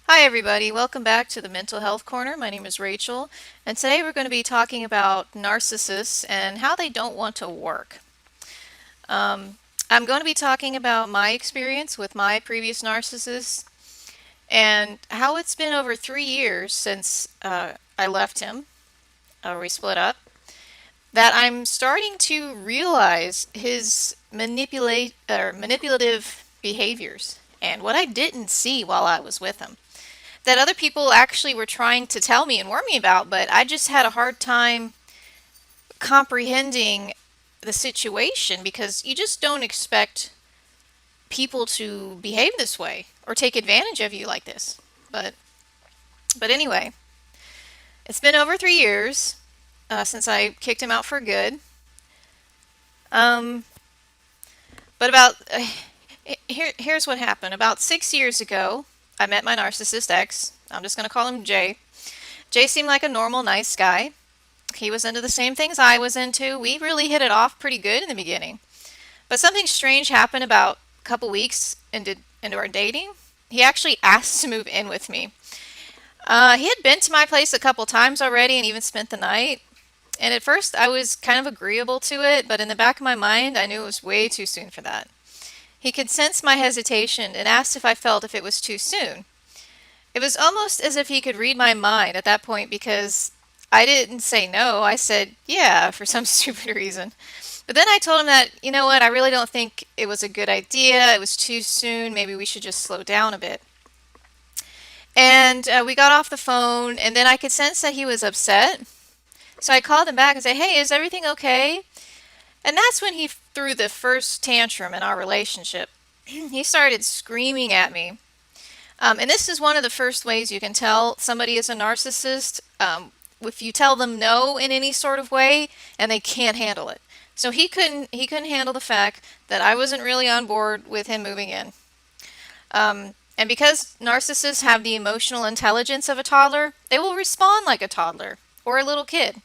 Hi, everybody. Welcome back to the Mental Health Corner. My name is Rachel, and today we're going to be talking about narcissists and how they don't want to work. Um, I'm going to be talking about my experience with my previous narcissist and how it's been over 3 years since I left him, or we split up, that I'm starting to realize his manipulative behaviors and what I didn't see while I was with him, that other people actually were trying to tell me and warn me about, but I just had a hard time comprehending the situation because you just don't expect people to behave this way or take advantage of you like this. But but anyway, it's been over 3 years since I kicked him out for good. Um, but about here's what happened. About 6 years ago, I met my narcissist ex. I'm just going to call him Jay. Jay seemed like a normal, nice guy. He was into the same things I was into. We really hit it off pretty good in the beginning. But something strange happened about a couple weeks into our dating. He actually asked to move in with me. He had been to my place a couple times already and even spent the night. And at first I was kind of agreeable to it, but in the back of my mind I knew it was way too soon for that. He could sense my hesitation and asked if I felt if it was too soon. It was almost as if he could read my mind at that point because I didn't say no. I said yeah for some stupid reason. But then I told him that, you know what, I really don't think it was a good idea. It was too soon. Maybe we should just slow down a bit. And we got off the phone, and then I could sense that he was upset. So I called him back and said, hey, is everything okay? And that's when he threw the first tantrum in our relationship. He started screaming at me. And this is one of the first ways you can tell somebody is a narcissist. If you tell them no in any sort of way and they can't handle it. So he couldn't handle the fact that I wasn't really on board with him moving in. And because narcissists have the emotional intelligence of a toddler, they will respond like a toddler or a little kid.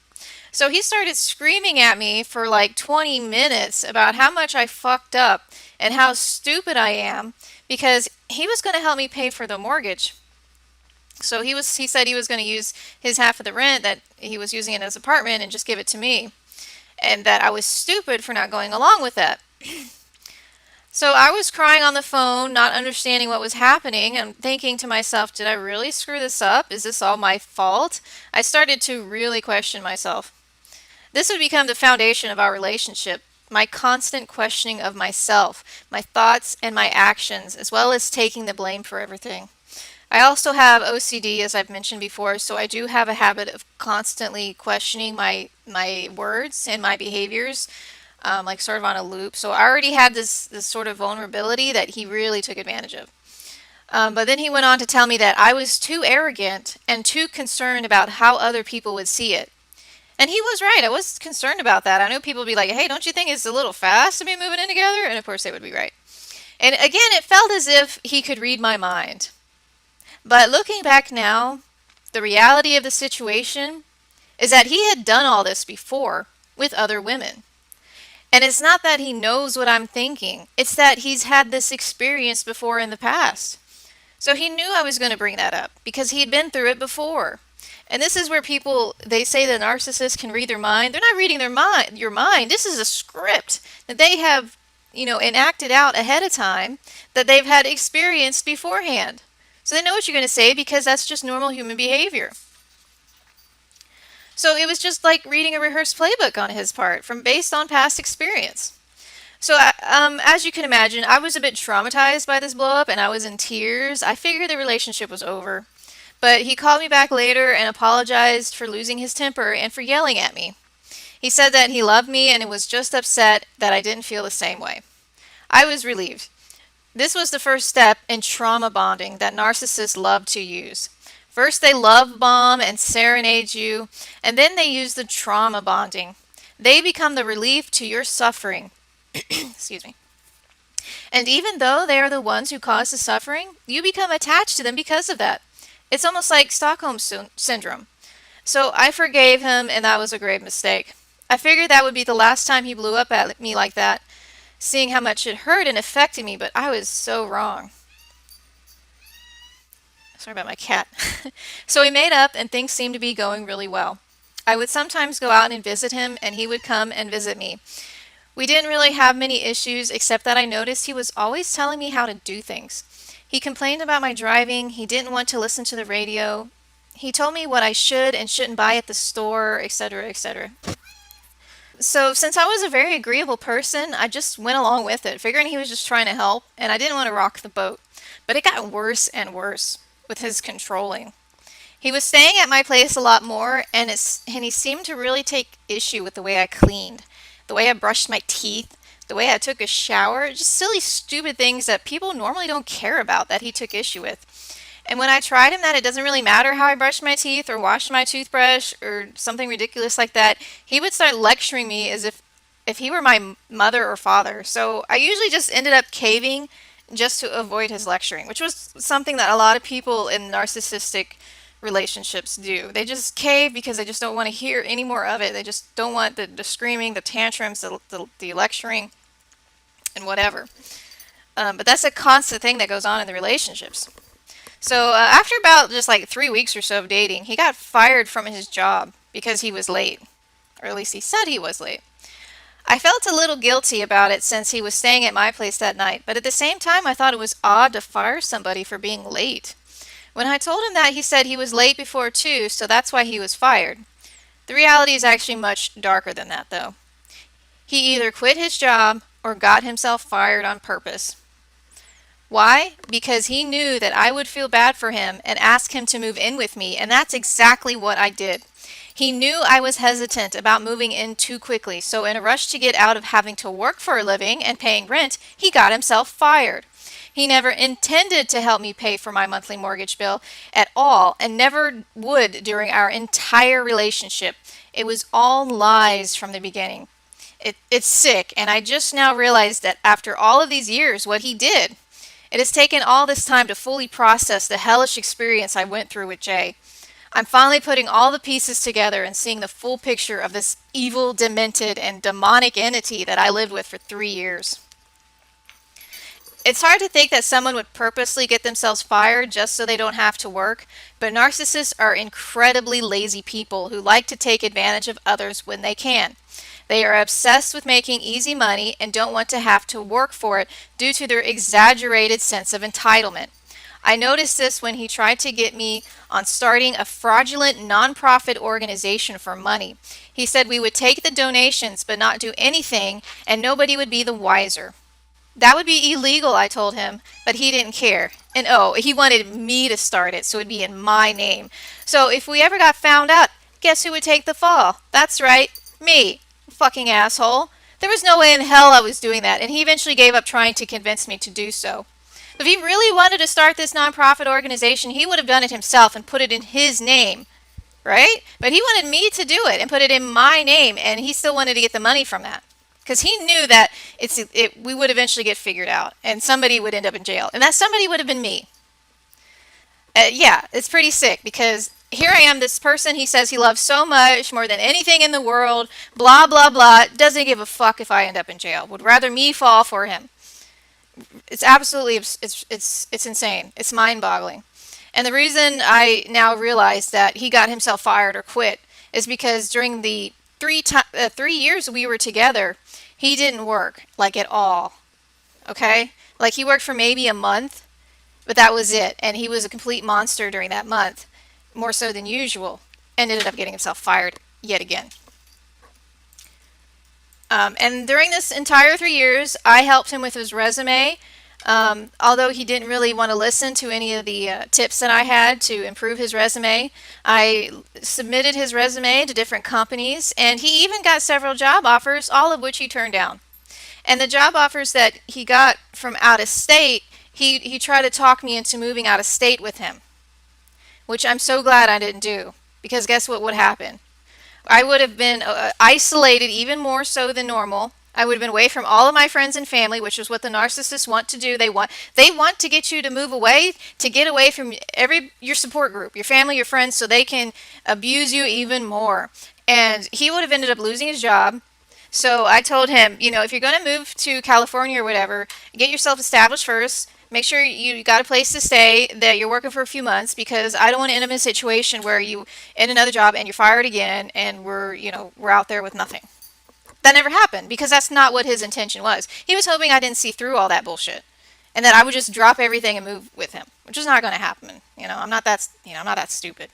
So he started screaming at me for like 20 minutes about how much I fucked up and how stupid I am because he was going to help me pay for the mortgage. So he said he was going to use his half of the rent that he was using in his apartment and just give it to me, and that I was stupid for not going along with that. So I was crying on the phone, not understanding what was happening, and thinking to myself, did I really screw this up? Is this all my fault? I started to really question myself. This would become the foundation of our relationship. My constant questioning of myself, my thoughts, and my actions, as well as taking the blame for everything. I also have OCD, as I've mentioned before, so I do have a habit of constantly questioning my words and my behaviors, like sort of on a loop. So I already had this sort of vulnerability that he really took advantage of. But then he went on to tell me that I was too arrogant and too concerned about how other people would see it. And he was right. I was concerned about that. I know people would be like, hey, don't you think it's a little fast to be moving in together? And of course they would be right. And again, it felt as if he could read my mind. But looking back now, the reality of the situation is that he had done all this before with other women. And it's not that he knows what I'm thinking, it's that he's had this experience before in the past. So he knew I was going to bring that up because he'd been through it before. And this is where people, they say that narcissists can read their mind. They're not reading your mind. This is a script that they have, enacted out ahead of time that they've had experienced beforehand. So they know what you're going to say because that's just normal human behavior. So it was just like reading a rehearsed playbook on his part from based on past experience. So as you can imagine, I was a bit traumatized by this blow up and I was in tears. I figured the relationship was over. But he called me back later and apologized for losing his temper and for yelling at me. He said that he loved me and was just upset that I didn't feel the same way. I was relieved. This was the first step in trauma bonding that narcissists love to use. First, they love bomb and serenade you, and then they use the trauma bonding. They become the relief to your suffering. Excuse me. And even though they are the ones who cause the suffering, you become attached to them because of that. It's almost like Stockholm syndrome. So I forgave him, and that was a grave mistake. I figured that would be the last time he blew up at me like that, seeing how much it hurt and affected me, but I was so wrong. Sorry about my cat. So we made up, and things seemed to be going really well. I would sometimes go out and visit him, and he would come and visit me. We didn't really have many issues, except that I noticed he was always telling me how to do things. He complained about my driving, he didn't want to listen to the radio, he told me what I should and shouldn't buy at the store, etc., etc. So, since I was a very agreeable person, I just went along with it, figuring he was just trying to help, and I didn't want to rock the boat. But it got worse and worse with his controlling. He was staying at my place a lot more, and he seemed to really take issue with the way I cleaned, the way I brushed my teeth, the way I took a shower, just silly, stupid things that people normally don't care about that he took issue with. And when I tried him that it doesn't really matter how I brush my teeth or wash my toothbrush or something ridiculous like that, he would start lecturing me as if he were my mother or father. So I usually just ended up caving just to avoid his lecturing, which was something that a lot of people in narcissistic relationships do. They just cave because they just don't want to hear any more of it. They just don't want the screaming, the tantrums, the lecturing, and whatever. But that's a constant thing that goes on in the relationships. So after about just like 3 weeks or so of dating, he got fired from his job because he was late. Or at least he said he was late. I felt a little guilty about it since he was staying at my place that night, but at the same time I thought it was odd to fire somebody for being late. When I told him that, he said he was late before too, so that's why he was fired. The reality is actually much darker than that, though. He either quit his job or got himself fired on purpose. Why? Because he knew that I would feel bad for him and ask him to move in with me, and that's exactly what I did. He knew I was hesitant about moving in too quickly, so in a rush to get out of having to work for a living and paying rent, he got himself fired. He never intended to help me pay for my monthly mortgage bill at all and never would during our entire relationship. It was all lies from the beginning. It's sick, and I just now realized that after all of these years, what he did. It has taken all this time to fully process the hellish experience I went through with Jay. I'm finally putting all the pieces together and seeing the full picture of this evil, demented, and demonic entity that I lived with for 3 years. It's hard to think that someone would purposely get themselves fired just so they don't have to work, but narcissists are incredibly lazy people who like to take advantage of others when they can. They are obsessed with making easy money and don't want to have to work for it due to their exaggerated sense of entitlement. I noticed this when he tried to get me on starting a fraudulent nonprofit organization for money. He said we would take the donations but not do anything and nobody would be the wiser. That would be illegal, I told him, but he didn't care. And oh, he wanted me to start it, so it'd be in my name. So if we ever got found out, guess who would take the fall? That's right, me. Fucking asshole. There was no way in hell I was doing that, and he eventually gave up trying to convince me to do so. If he really wanted to start this nonprofit organization, he would have done it himself and put it in his name, right? But he wanted me to do it and put it in my name, and he still wanted to get the money from that. Because he knew that we would eventually get figured out, and somebody would end up in jail. And that somebody would have been me. Yeah, it's pretty sick, because here I am, this person he says he loves so much, more than anything in the world, blah, blah, blah, doesn't give a fuck if I end up in jail. Would rather me fall for him. It's absolutely, it's insane. It's mind-boggling. And the reason I now realize that he got himself fired or quit is because during the 3 years we were together, he didn't work, like, at all. Okay? Like, he worked for maybe a month, but that was it. And he was a complete monster during that month, more so than usual, and ended up getting himself fired yet again. And during this entire 3 years, I helped him with his resume. Although he didn't really want to listen to any of the tips that I had to improve his resume, I submitted his resume to different companies, and he even got several job offers, all of which he turned down. And the job offers that he got from out of state, he tried to talk me into moving out of state with him, which I'm so glad I didn't do, because guess what would happen? I would have been isolated even more so than normal. I would have been away from all of my friends and family, which is what the narcissists want to do. They want to get you to move away, to get away from your support group, your family, your friends, so they can abuse you even more. And he would have ended up losing his job. So I told him, if you're going to move to California or whatever, get yourself established first, Make sure you got a place to stay, that you're working for a few months, because I don't want to end up in a situation where you in another job and you're fired again and we're out there with nothing. That never happened because that's not what his intention was. He was hoping I didn't see through all that bullshit and that I would just drop everything and move with him, which is not going to happen. I'm not that stupid.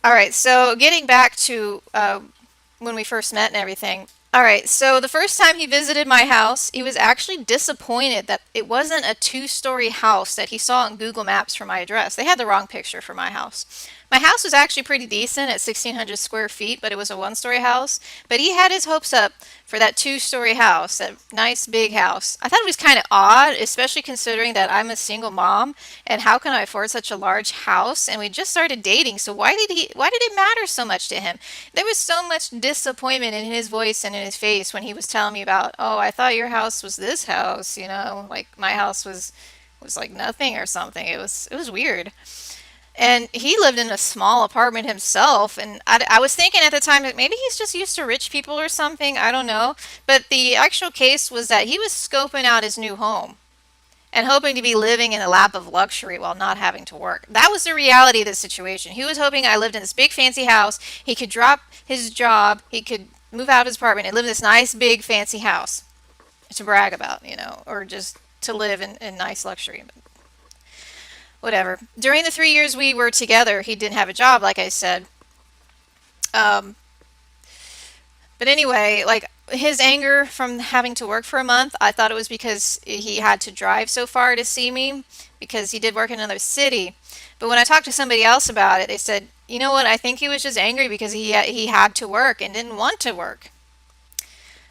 All right, so getting back to when we first met and everything. All right, so the first time he visited my house, he was actually disappointed that it wasn't a two-story house that he saw on Google Maps for my address. They had the wrong picture for my house. My house was actually pretty decent at 1,600 square feet, but it was a one-story house. But he had his hopes up for that two-story house, that nice big house. I thought it was kind of odd, especially considering that I'm a single mom, and how can I afford such a large house? And we just started dating, so why did it matter so much to him? There was so much disappointment in his voice and in his face when he was telling me about, oh, I thought your house was this house, like my house was like nothing or something. It was weird. And he lived in a small apartment himself. And I was thinking at the time that maybe he's just used to rich people or something. I don't know. But the actual case was that he was scoping out his new home and hoping to be living in a lap of luxury while not having to work. That was the reality of the situation. He was hoping I lived in this big fancy house. He could drop his job. He could move out of his apartment and live in this nice big fancy house to brag about, or just to live in nice luxury. Whatever. During the 3 years we were together, he didn't have a job, like I said. Um, but anyway, like his anger from having to work for a month, I thought it was because he had to drive so far to see me because he did work in another city. But when I talked to somebody else about it, they said, you know what, I think he was just angry because he had to work and didn't want to work.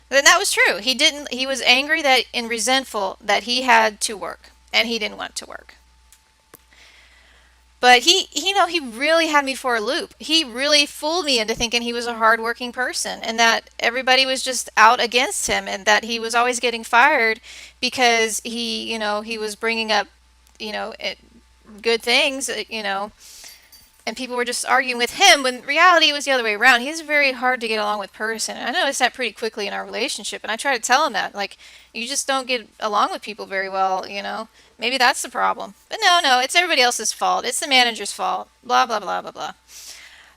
Then that was true. He was angry that and resentful that he had to work and he didn't want to work. But he really had me for a loop. He really fooled me into thinking he was a hardworking person and that everybody was just out against him and that he was always getting fired because he was bringing up, good things, and people were just arguing with him when reality was the other way around. He's a very hard to get along with person. And I noticed that pretty quickly in our relationship. And I try to tell him that, like, you just don't get along with people very well. Maybe that's the problem. But no, it's everybody else's fault. It's the manager's fault. Blah, blah, blah, blah, blah.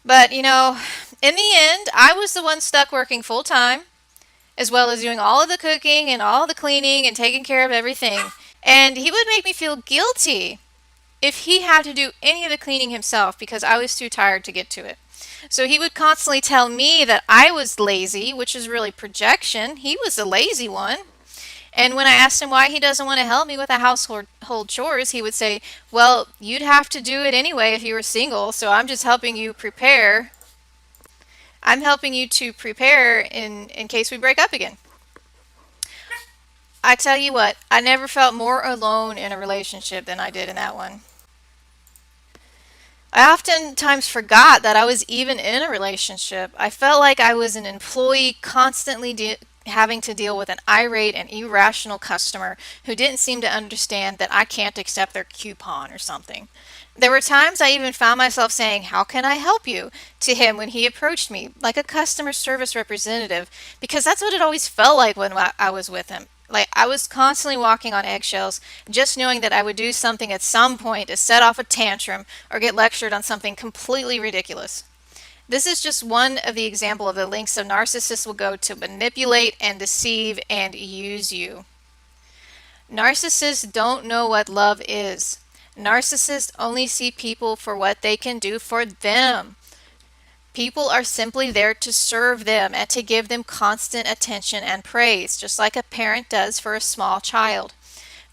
But, in the end, I was the one stuck working full time, as well as doing all of the cooking and all the cleaning and taking care of everything. And he would make me feel guilty if he had to do any of the cleaning himself because I was too tired to get to it. So he would constantly tell me that I was lazy, which is really projection. He was the lazy one. And when I asked him why he doesn't want to help me with the household chores, he would say, well, you'd have to do it anyway if you were single, so I'm just helping you prepare. I'm helping you to prepare in case we break up again. I tell you what, I never felt more alone in a relationship than I did in that one. I oftentimes forgot that I was even in a relationship. I felt like I was an employee constantly having to deal with an irate and irrational customer who didn't seem to understand that I can't accept their coupon or something. There were times I even found myself saying, "How can I help you?" to him when he approached me, like a customer service representative, because that's what it always felt like when I was with him. Like I was constantly walking on eggshells, just knowing that I would do something at some point to set off a tantrum or get lectured on something completely ridiculous. This is just one of the example of the lengths a narcissist will go to manipulate and deceive and use you. Narcissists don't know what love is. Narcissists only see people for what they can do for them. People are simply there to serve them and to give them constant attention and praise, just like a parent does for a small child.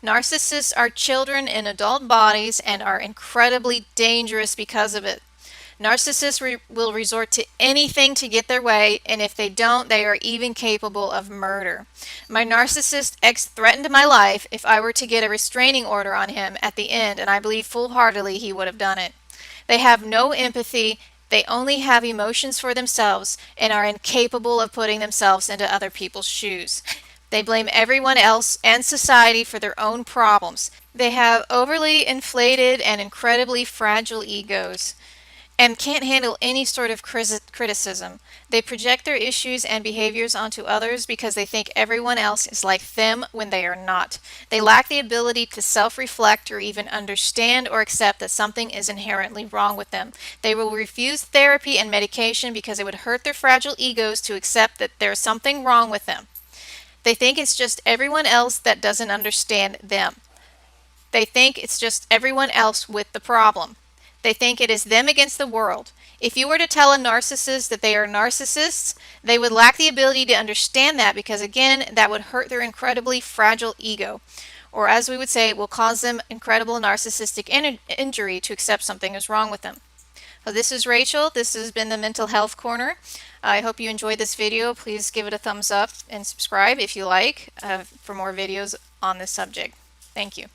Narcissists are children in adult bodies and are incredibly dangerous because of it. Narcissists will resort to anything to get their way, and if they don't, they are even capable of murder. My narcissist ex threatened my life if I were to get a restraining order on him at the end, and I believe full-heartedly he would have done it. They have no empathy. They only have emotions for themselves and are incapable of putting themselves into other people's shoes. They blame everyone else and society for their own problems. They have overly inflated and incredibly fragile egos. and can't handle any sort of criticism. They project their issues and behaviors onto others because they think everyone else is like them when they are not. They lack the ability to self-reflect or even understand or accept that something is inherently wrong with them. They will refuse therapy and medication because it would hurt their fragile egos to accept that there's something wrong with them. They think it's just everyone else that doesn't understand them. They think it's just everyone else with the problem. They think it is them against the world. If you were to tell a narcissist that they are narcissists, they would lack the ability to understand that because, again, that would hurt their incredibly fragile ego. Or, as we would say, it will cause them incredible narcissistic injury to accept something is wrong with them. So this is Rachel. This has been the Mental Health Corner. I hope you enjoyed this video. Please give it a thumbs up and subscribe if you like for more videos on this subject. Thank you.